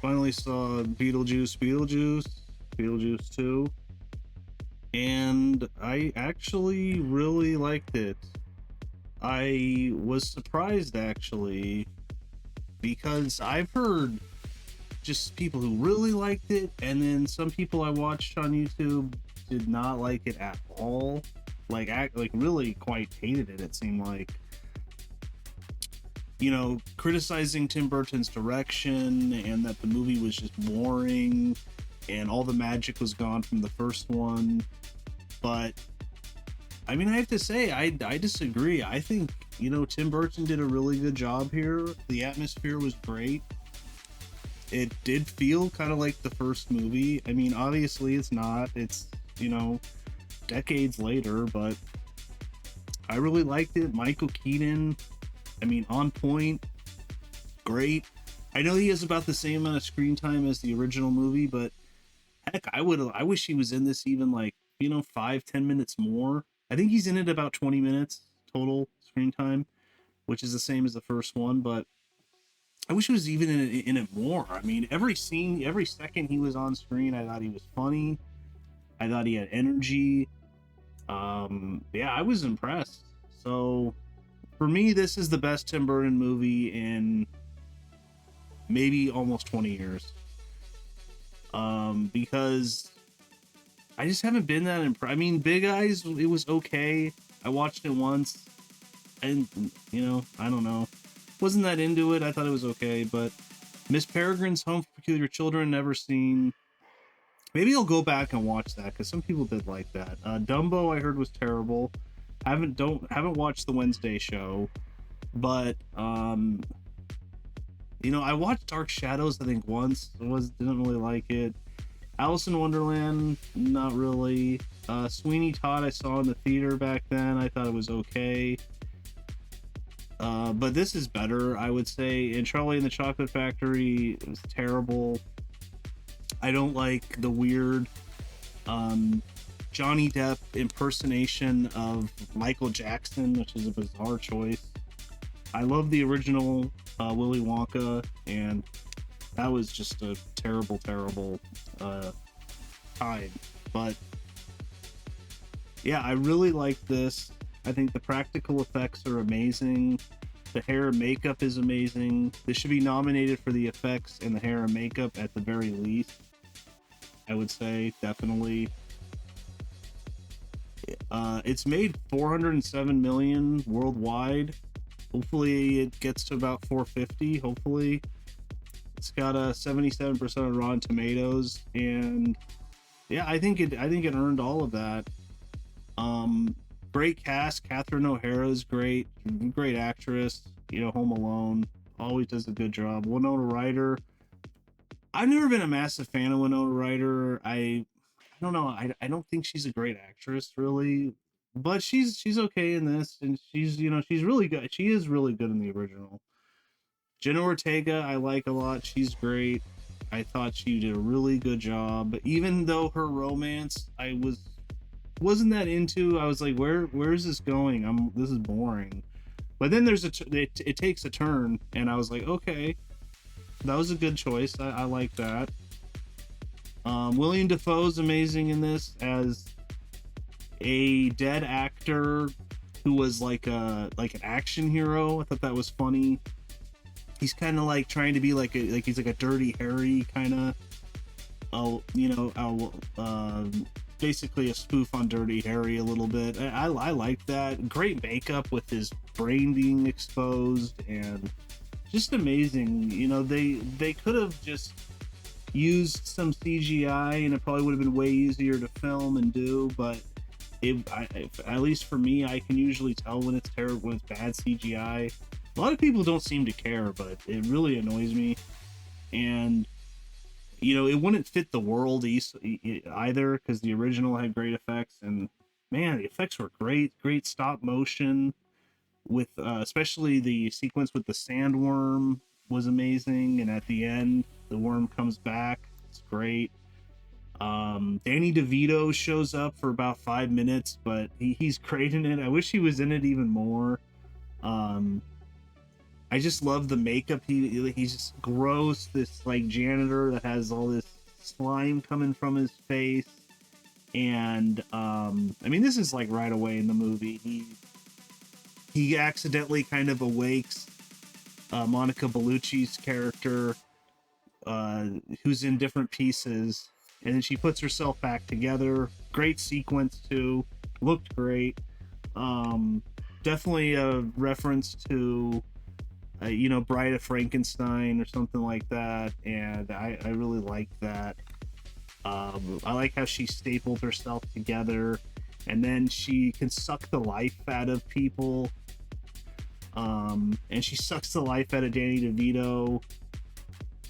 finally saw Beetlejuice 2, and I actually really liked it. I was surprised actually because I've heard just people who really liked it, and then some people I watched on YouTube did not like it at all. Like really quite hated it. It seemed like, criticizing Tim Burton's direction and that the movie was just boring and all the magic was gone from the first one. But I mean, I have to say, I disagree. I think, Tim Burton did a really good job here. The atmosphere was great. It did feel kind of like the first movie. I mean, obviously it's not. It's, decades later, but I really liked it. Michael Keaton, I mean, on point, great. I know he has about the same amount of screen time as the original movie, but heck, I wish he was in this even like, 5-10 minutes more. I think he's in it about 20 minutes total screen time, which is the same as the first one, but I wish he was even in it more. I mean, every scene, every second he was on screen, I thought he was funny. I thought he had energy. Yeah, I was impressed. So for me, this is the best Tim Burton movie in maybe almost 20 years. Because I just haven't been that impressed. I mean, Big Eyes, it was okay. I watched it once, and I don't know, wasn't that into it. I thought it was okay, but Miss Peregrine's Home for Peculiar Children, never seen. Maybe I'll go back and watch that because some people did like that. Dumbo, I heard, was terrible. Haven't watched the Wednesday show, but I watched Dark Shadows, I think once. Didn't really like it. Alice in Wonderland, not really. Sweeney Todd, I saw in the theater back then. I thought it was okay. But this is better, I would say. And Charlie and the Chocolate Factory, it was terrible. I don't like the weird Johnny Depp impersonation of Michael Jackson, which is a bizarre choice. I love the original Willy Wonka, and that was just a terrible time. But yeah, I really like this. I think the practical effects are amazing. The hair and makeup is amazing. This should be nominated for the effects and the hair and makeup at the very least. I would say, definitely. It's made 407 million worldwide. Hopefully it gets to about 450. Hopefully. It's got a 77% of Rotten Tomatoes, and yeah, I think it earned all of that. Great cast. Catherine O'Hara is great actress. Home Alone, always does a good job. Winona Ryder, I've never been a massive fan of Winona Ryder. I don't know. I don't think she's a great actress, really, but she's okay in this, and she's really good. She is really good in the original. Jenna Ortega, I like a lot. She's great. I thought she did a really good job, even though her romance I wasn't that into. I was like, where's this going? This is boring. But then it takes a turn, and I was like, okay, that was a good choice. I like that. William Dafoe's amazing in this as a dead actor who was like an action hero. I thought that was funny. He's kind of like trying to be he's like a Dirty Harry kind of, basically a spoof on Dirty Harry a little bit. I like that. Great makeup with his brain being exposed, and just amazing. They could have just used some CGI, and it probably would have been way easier to film and do, but at least for me, I can usually tell when it's terrible, when it's bad CGI. A lot of people don't seem to care, but it really annoys me. And it wouldn't fit the world either, because the original had great effects, and man, the effects were great stop motion with especially the sequence with the sandworm was amazing, and at the end the worm comes back. It's great. Danny DeVito shows up for about 5 minutes, but he's great in it. I wish he was in it even more. I just love the makeup. He's just gross. This like janitor that has all this slime coming from his face, and I mean, this is like right away in the movie. He accidentally kind of awakes Monica Bellucci's character, who's in different pieces, and then she puts herself back together. Great sequence too. Looked great. Definitely a reference to Bride of Frankenstein or something like that, and I really like that. I like how she stapled herself together, and then she can suck the life out of people. And she sucks the life out of Danny DeVito.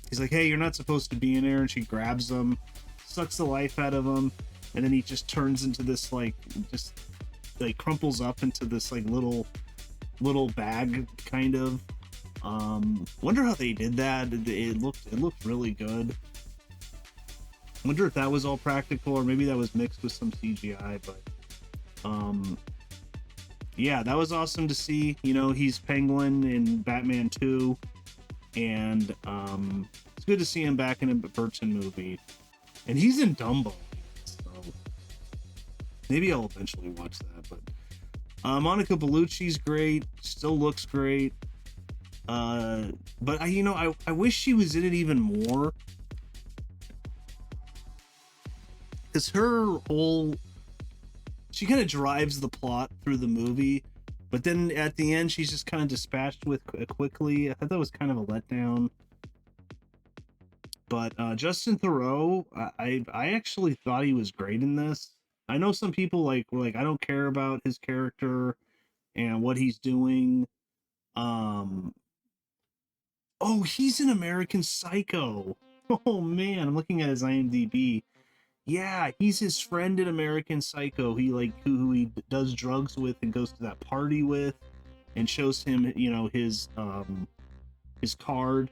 He's like, "Hey, you're not supposed to be in there," and she grabs him, sucks the life out of him, and then he just turns into this just crumples up into this little bag kind of. Wonder how they did that. It looked really good. Wonder if that was all practical or maybe that was mixed with some CGI, but yeah, that was awesome to see. He's Penguin in Batman 2, and it's good to see him back in a Burton movie. And he's in Dumbo, so maybe I'll eventually watch that. But Monica Bellucci's great, still looks great. But I wish she was in it even more, because she kind of drives the plot through the movie, but then at the end she's just kind of dispatched with quickly. I thought that was kind of a letdown. But Justin Theroux, I actually thought he was great in this. I know some people were like, I don't care about his character and what he's doing. Oh, he's in American Psycho. Oh man, I'm looking at his IMDb. Yeah, he's his friend in American Psycho. Who he does drugs with and goes to that party with, and shows him, his card.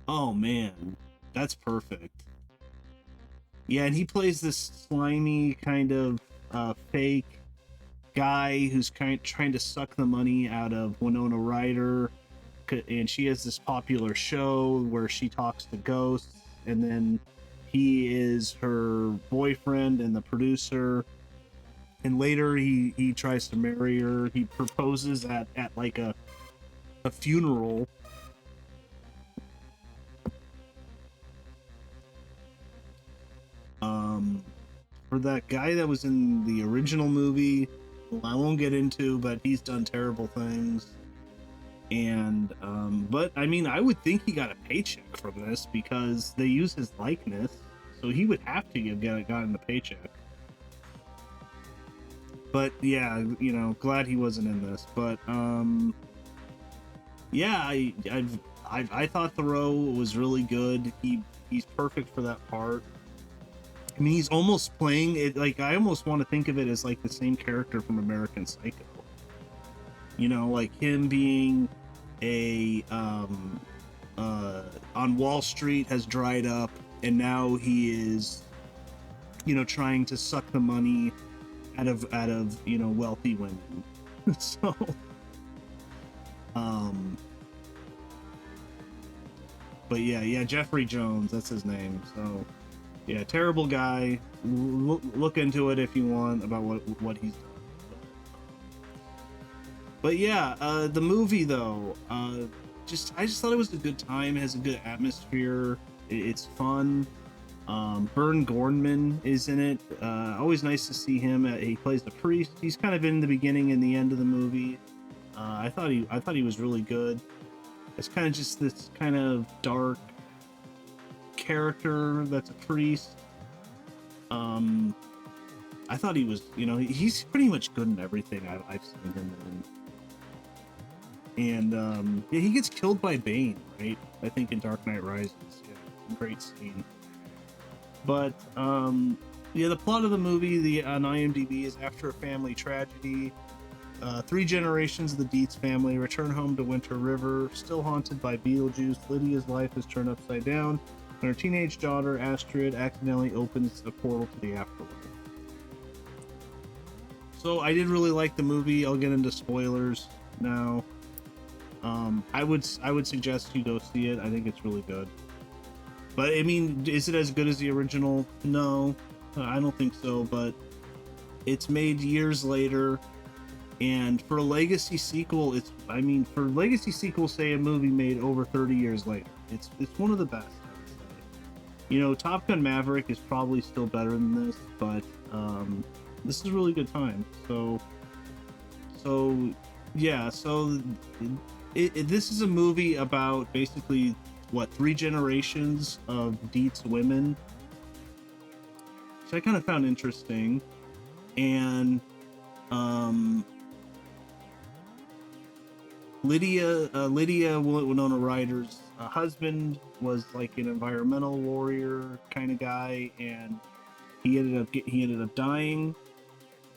Oh man, that's perfect. Yeah, and he plays this slimy kind of fake guy who's trying to suck the money out of Winona Ryder, and she has this popular show where she talks to ghosts, and then he is her boyfriend and the producer, and later he tries to marry her. He proposes at like a funeral. For that guy that was in the original movie, I won't get into, but he's done terrible things. And but I mean, I would think he got a paycheck from this because they use his likeness, so he would have to have gotten the paycheck. But yeah, glad he wasn't in this. But yeah, I thought Theroux was really good. He's perfect for that part. I mean, he's almost playing it I almost want to think of it as like the same character from American Psycho. Like him being on Wall Street has dried up, and now he is, trying to suck the money out of wealthy women. So, but yeah, Jeffrey Jones, that's his name. So, yeah, terrible guy. Look into it if you want about what he's done. But yeah, the movie though, I just thought it was a good time. It has a good atmosphere. It's fun. Vern Gorman is in it. Always nice to see him. He plays the priest. He's kind of in the beginning and the end of the movie. I thought he was really good. It's kind of just this kind of dark character that's a priest. I thought he was, he's pretty much good in everything I've seen him in. And yeah, he gets killed by Bane, right? I think in Dark Knight Rises. Yeah, great scene. But yeah, the plot of the movie, on IMDb, is after a family tragedy, 3 generations of the Deetz family return home to Winter River, still haunted by Beetlejuice. Lydia's life is turned upside down, and her teenage daughter Astrid accidentally opens a portal to the afterlife. So I did really like the movie. I'll get into spoilers now. I would suggest you go see it. I think it's really good. But I mean, is it as good as the original? No, I don't think so. But it's made years later, and for a legacy sequel, for legacy sequel, say a movie made over 30 years later, it's one of the best, I would say. Top Gun Maverick is probably still better than this, but this is a really good time. So yeah, this is a movie about basically what, 3 generations of Deetz women, which I kind of found interesting. And Lydia Winona Ryder's husband was like an environmental warrior kind of guy, and he ended up dying,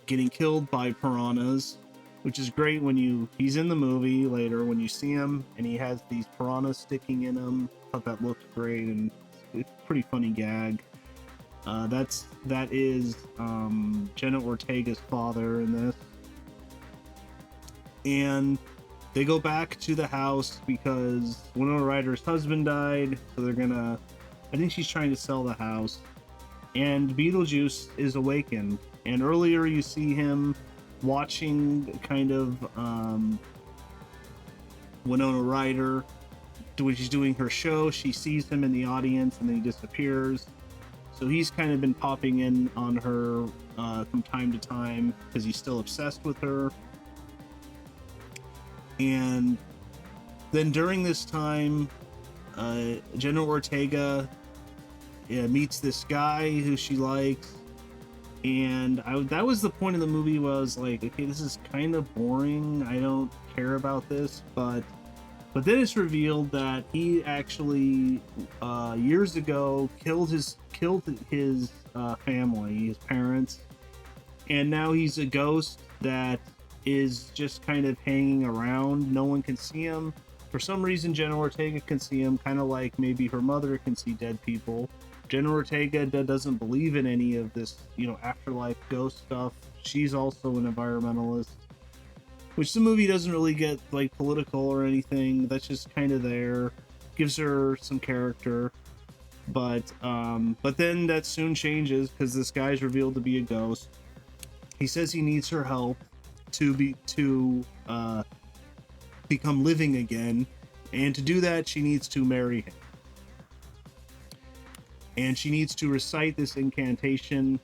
getting killed by piranhas, which is great when he's in the movie later when you see him and he has these piranhas sticking in him. I thought that looked great, and it's a pretty funny gag. That is Jenna Ortega's father in this, and they go back to the house because Winona Ryder's husband died, so I think she's trying to sell the house, and Beetlejuice is awakened. And earlier you see him watching kind of Winona Ryder when she's doing her show. She sees him in the audience and then he disappears. So he's kind of been popping in on her from time to time because he's still obsessed with her. And then during this time, Jenna Ortega meets this guy who she likes. And that was the point of the movie where I was like, okay, this is kind of boring. I don't care about this. But then it's revealed that he actually years ago killed his family, his parents, and now he's a ghost that is just kind of hanging around. No one can see him. For some reason, Jenna Ortega can see him, kind of like maybe her mother can see dead people. Jenna Ortega doesn't believe in any of this, afterlife ghost stuff. She's also an environmentalist, which the movie doesn't really get like political or anything. That's just kind of there, gives her some character. But then that soon changes because this guy's revealed to be a ghost. He says he needs her help to become living again, and to do that she needs to marry him. And she needs to recite this incantation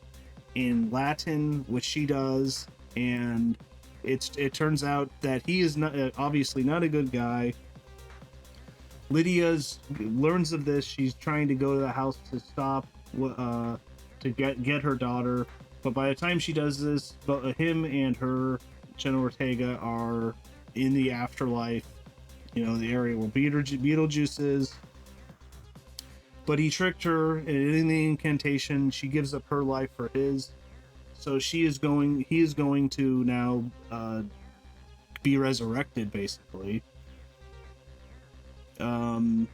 in Latin, which she does, and it turns out that he is not obviously not a good guy. Lydia learns of this. She's trying to go to the house to stop to get her daughter, but by the time she does this, him and her, Jenna Ortega, are in the afterlife, the area where Beetlejuice is. But he tricked her, and in the incantation, she gives up her life for his. So he is going to now be resurrected, basically. And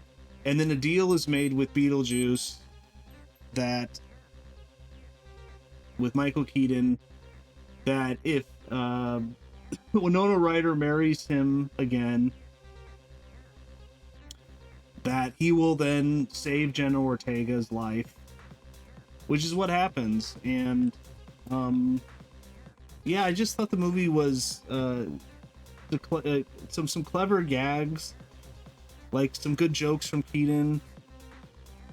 then a deal is made with Beetlejuice with Michael Keaton, that if Winona Ryder marries him again, that he will then save Jenna Ortega's life, which is what happens. And I just thought the movie was some clever gags, like some good jokes from Keaton,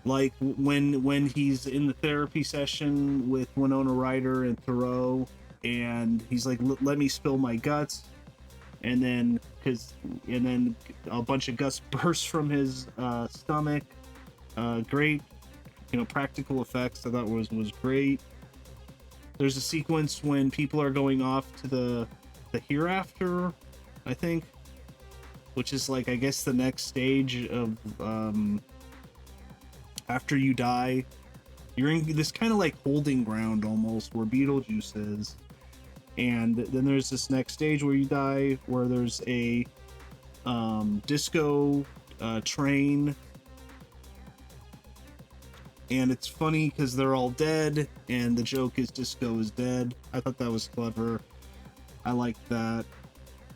like when he's in the therapy session with Winona Ryder and Thoreau, and he's like, let me spill my guts. And then a bunch of guts burst from his stomach. Great, practical effects. I thought was great. There's a sequence when people are going off to the hereafter, I think, which is like, I guess, the next stage of after you die. You're in this kind of like holding ground almost, where Beetlejuice is. And then there's this next stage where you die, where there's a disco train, and it's funny because they're all dead, and the joke is disco is dead. I thought that was clever. I liked that.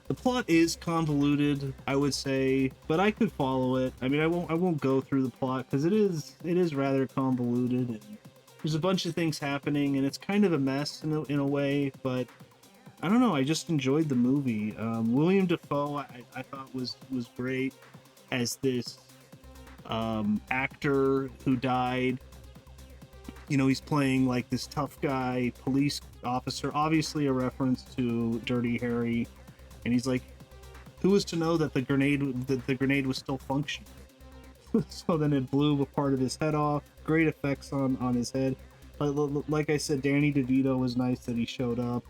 The plot is convoluted, I would say, but I could follow it. I mean, I won't go through the plot because it is rather convoluted. And there's a bunch of things happening, and it's kind of a mess in a way. But I don't know. I just enjoyed the movie. William Dafoe, I thought was great as this actor who died. You know, he's playing like this tough guy police officer, obviously a reference to Dirty Harry, and he's like, who was to know that the grenade was still functioning? So then it blew a part of his head off. Great effects on his head. Like I said, Danny DeVito was nice that he showed up.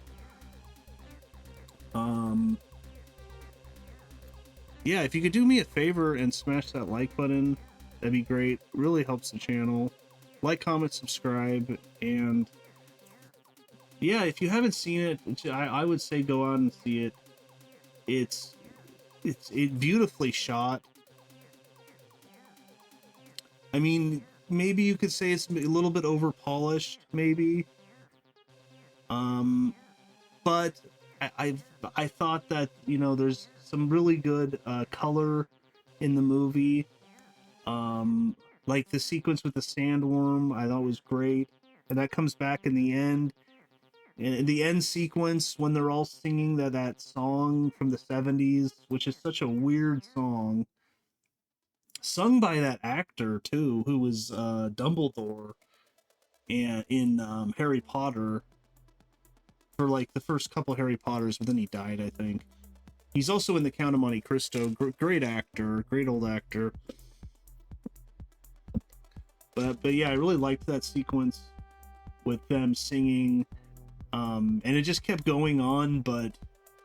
Yeah, if you could do me a favor and smash that like button, that'd be great. Really helps the channel. Like, comment, subscribe, and yeah, if you haven't seen it, I would say go out and see it. It's beautifully shot. I mean, maybe you could say it's a little bit over polished, maybe. But I thought that, you know, there's some really good color in the movie. Like the sequence with the sandworm, I thought was great, and that comes back in the end. And in the end sequence, when they're all singing that song from the 70s, which is such a weird song, sung by that actor too, who was Dumbledore and in Harry Potter for like the first couple Harry Potters, but then he died, I think. He's also in The Count of Monte Cristo. Great actor, great old actor. But yeah, I really liked that sequence with them singing, and it just kept going on. But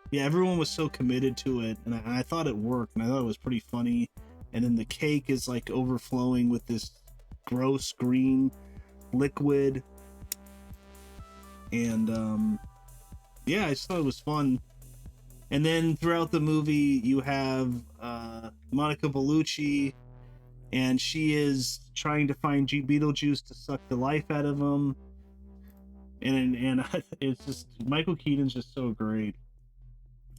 yeah, everyone was so committed to it, and I thought it worked, and I thought it was pretty funny. And then the cake is like overflowing with this gross green liquid, and yeah, I just thought it was fun. And then throughout the movie, you have Monica Bellucci, and she is trying to find Beetlejuice to suck the life out of him. And it's just, Michael Keaton's just so great.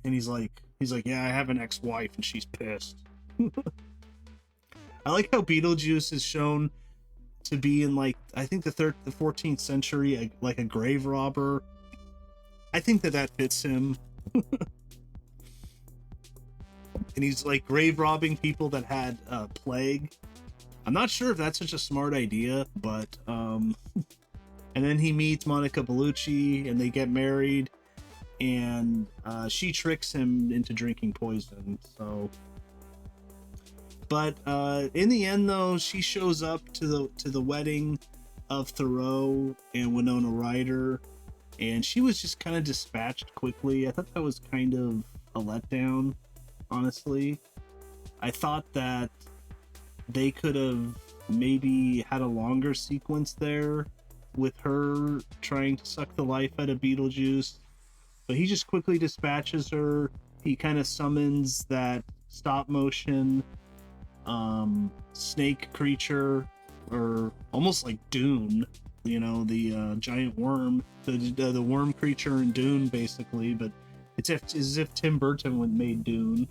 And he's like, yeah, I have an ex-wife, and she's pissed. I like how Beetlejuice is shown to be in, like, I think the 14th century, like a grave robber. I think that fits him. And he's like grave robbing people that had plague. I'm not sure if that's such a smart idea, but and then he meets Monica Bellucci, and they get married, and she tricks him into drinking poison. So, but in the end, though, she shows up to the wedding of Thoreau and Winona Ryder, and she was just kind of dispatched quickly. I thought that was kind of a letdown, honestly. I thought that they could have maybe had a longer sequence there with her trying to suck the life out of Beetlejuice, but he just quickly dispatches her. He kind of summons that stop motion snake creature, or almost like Dune, you know, the giant worm, the worm creature in Dune, basically. But it's as if Tim Burton made Dune,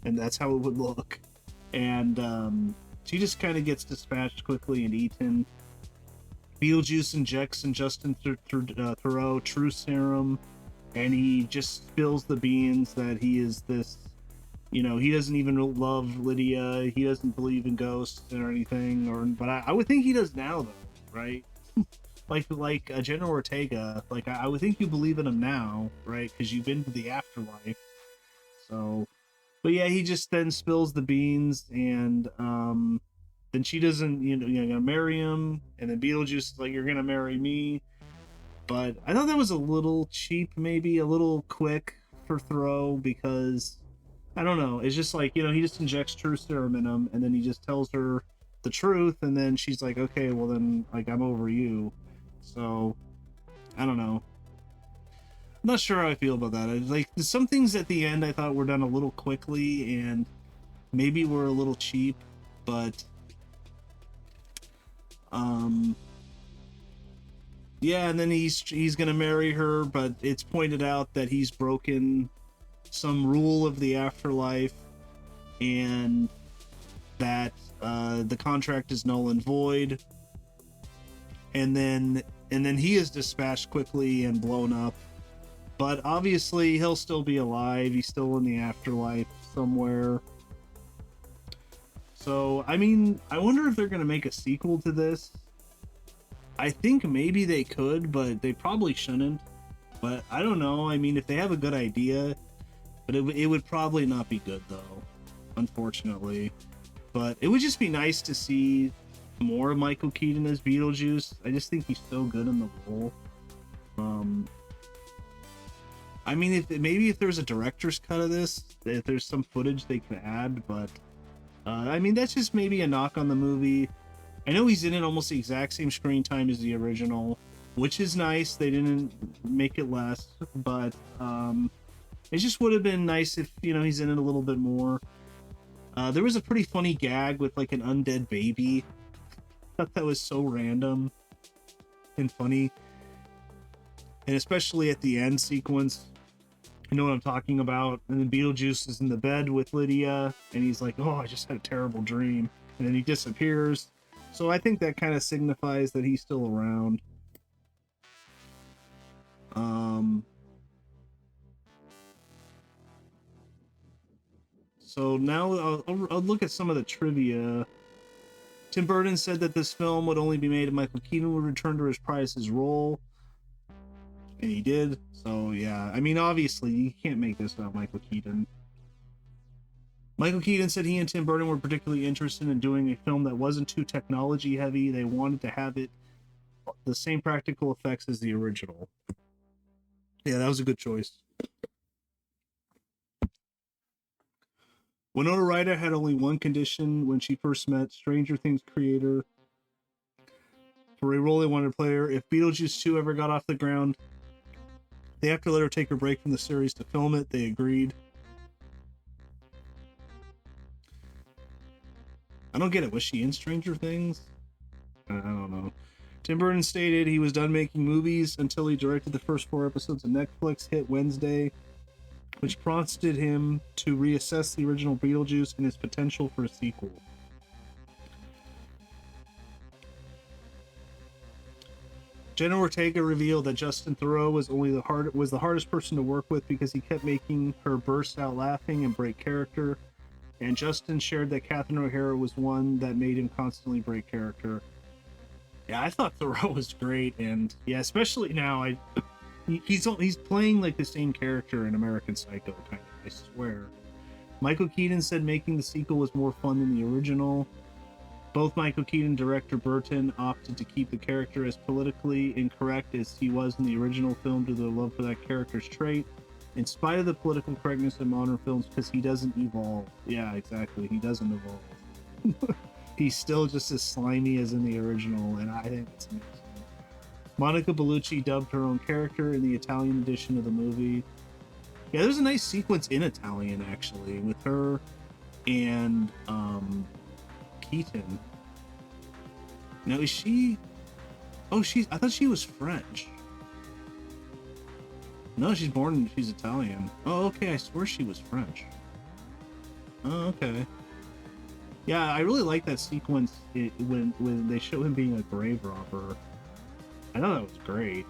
and that's how it would look. And she just kind of gets dispatched quickly and eaten. Beetlejuice injects in Justin Theroux true serum, and he just spills the beans that he is this, you know, he doesn't even love Lydia. He doesn't believe in ghosts or anything, but I would think he does now, though, right? like Jenna Ortega, like I would think you believe in him now, right? Because you've been to the afterlife. So, but yeah, he just then spills the beans, and then she doesn't, you're gonna marry him, and then Beetlejuice is like, you're gonna marry me. But I thought that was a little cheap, maybe a little quick for Thoreau, because I don't know, it's just like, he just injects true serum in him, and then he just tells her the truth, and then she's like, okay, well then, like, I'm over you. So I don't know, I'm not sure how I feel about that. Like, some things at the end I thought were done a little quickly, and maybe were a little cheap, but yeah, and then he's gonna marry her, but it's pointed out that he's broken some rule of the afterlife, and that the contract is null and void, and then he is dispatched quickly and blown up. But obviously he'll still be alive. He's still in the afterlife somewhere. So I mean, I wonder if they're going to make a sequel to this. I think maybe they could, but they probably shouldn't. But I don't know. I mean, if they have a good idea, but it would probably not be good though, unfortunately. But it would just be nice to see more of Michael Keaton as Beetlejuice. I just think he's so good in the role. I mean, if there's a director's cut of this, if there's some footage they can add, but I mean, that's just maybe a knock on the movie. I know he's in it almost the exact same screen time as the original, which is nice. They didn't make it less, but it just would have been nice if, you know, he's in it a little bit more. There was a pretty funny gag with like an undead baby. I thought that was so random and funny. And especially at the end sequence, you know what I'm talking about. And then Beetlejuice is in the bed with Lydia, and he's like, "Oh, I just had a terrible dream," and then he disappears. So I think that kind of signifies that he's still around. So now I'll look at some of the trivia. Tim Burton said that this film would only be made if Michael Keaton would return to reprise his role. And he did. So yeah, I mean, obviously you can't make this without Michael Keaton. Michael Keaton said he and Tim Burton were particularly interested in doing a film that wasn't too technology heavy. They wanted to have it the same practical effects as the original. Yeah, that was a good choice. Winona Ryder had only one condition when she first met Stranger Things creator. For a role they wanted to play her, if Beetlejuice 2 ever got off the ground, they have to let her take a break from the series to film it. They agreed. I don't get it. Was she in Stranger Things? I don't know. Tim Burton stated he was done making movies until he directed the first 4 episodes of Netflix hit Wednesday, which prompted him to reassess the original Beetlejuice and its potential for a sequel. Jenna Ortega revealed that Justin Theroux was the hardest person to work with because he kept making her burst out laughing and break character. And Justin shared that Catherine O'Hara was one that made him constantly break character. Yeah, I thought Theroux was great, and yeah, especially now, he's playing like the same character in American Psycho, kind of. I swear. Michael Keaton said making the sequel was more fun than the original. Both Michael Keaton and director Burton opted to keep the character as politically incorrect as he was in the original film due to their love for that character's trait, in spite of the political correctness in modern films, because he doesn't evolve. Yeah, exactly. He doesn't evolve. He's still just as slimy as in the original, and I think it's amazing. Monica Bellucci dubbed her own character in the Italian edition of the movie. Yeah, there's a nice sequence in Italian, actually, with her and Keaton. Now, is she... Oh, I thought she was French. No, she's Italian. Oh, okay, I swear she was French. Oh, okay. Yeah, I really like that sequence when they show him being a grave robber. I thought that was great.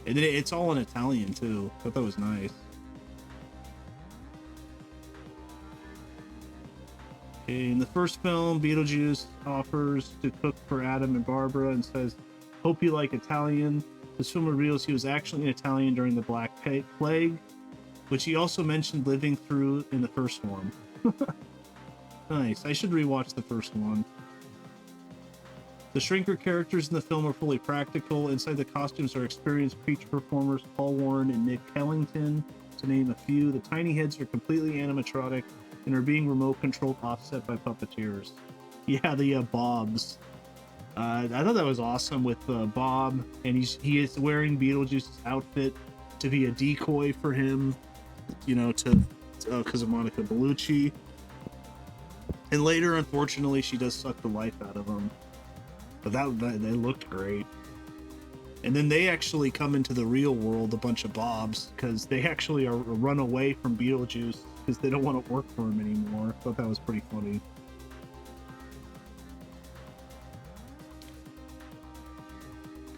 And it's all in Italian, too. I thought that was nice. Okay, in the first film, Beetlejuice offers to cook for Adam and Barbara and says, "Hope you like Italian." This film reveals he was actually in Italian during the Black Plague, which he also mentioned living through in the first one. Nice. I should rewatch the first one. The Shrinker characters in the film are fully practical. Inside the costumes are experienced creature performers Paul Warren and Nick Kellington, to name a few. The tiny heads are completely animatronic and are being remote controlled, offset by puppeteers. Yeah, the Bobs. I thought that was awesome with Bob, and he is wearing Beetlejuice's outfit to be a decoy for him, you know, because of Monica Bellucci. And later, unfortunately, she does suck the life out of him. But they looked great. And then they actually come into the real world, a bunch of Bobs, because they actually are run away from Beetlejuice because they don't want to work for him anymore. I thought that was pretty funny.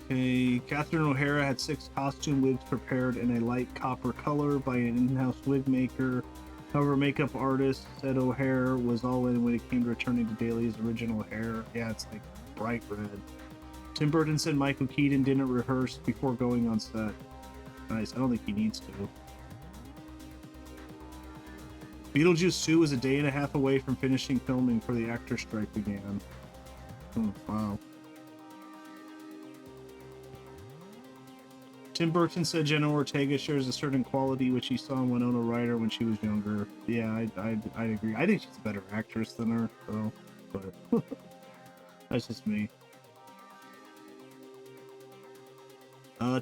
Okay, Catherine O'Hara had 6 costume wigs prepared in a light copper color by an in-house wig maker. However, makeup artist said O'Hara was all in when it came to returning to Daly's original hair. Yeah, it's like bright red. Tim Burton said Michael Keaton didn't rehearse before going on set. Nice, I don't think he needs to. Beetlejuice 2 was a day and a half away from finishing filming before the actor strike began. Wow. Tim Burton said Jenna Ortega shares a certain quality which he saw in Winona Ryder when she was younger. Yeah, I'd agree. I think she's a better actress than her, though. But that's just me.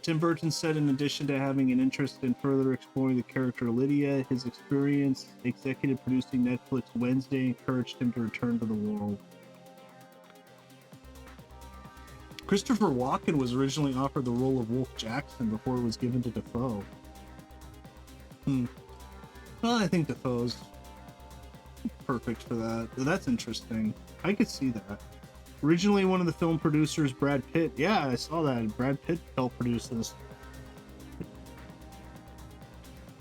Tim Burton said in addition to having an interest in further exploring the character Lydia, his experience executive producing Netflix Wednesday encouraged him to return to the world. Christopher Walken was originally offered the role of Wolf Jackson before it was given to Dafoe. Well, I think Dafoe's perfect for that. That's interesting. I could see that. Originally, one of the film producers, Brad Pitt. Yeah, I saw that. Brad Pitt helped produce this.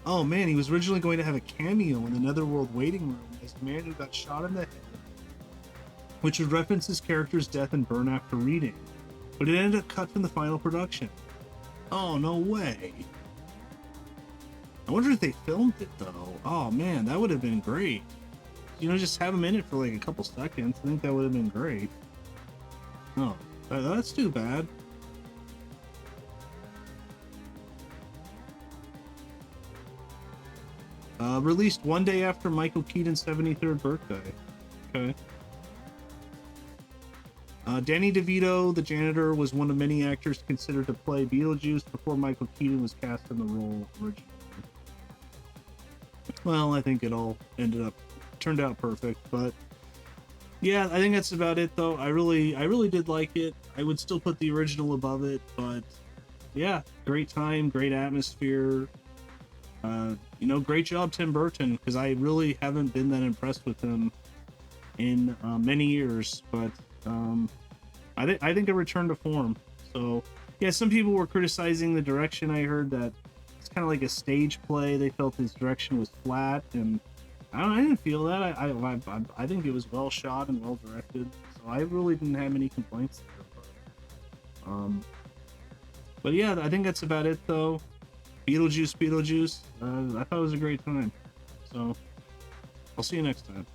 Oh man, he was originally going to have a cameo in the Netherworld waiting room as the man who got shot in the head, which would reference his character's death and burn after reading. But it ended up cut from the final production. Oh, no way. I wonder if they filmed it, though. Oh, man, that would have been great. You know, just have him in it for like a couple seconds. I think that would have been great. Oh, that's too bad. Released one day after Michael Keaton's 73rd birthday. Okay. Danny DeVito, the janitor, was one of many actors considered to play Beetlejuice before Michael Keaton was cast in the role originally. Well, I think it all turned out perfect, but yeah, I think that's about it though. I really did like it. I would still put the original above it, but yeah, great time, great atmosphere. Great job, Tim Burton, because I really haven't been that impressed with him in many years, but I think a return to form. So yeah, some people were criticizing the direction. I heard that it's kind of like a stage play. They felt his direction was flat, and I didn't feel that. I think it was well shot and well directed. So I really didn't have any complaints there. But yeah, I think that's about it though. Beetlejuice. I thought it was a great time. So I'll see you next time.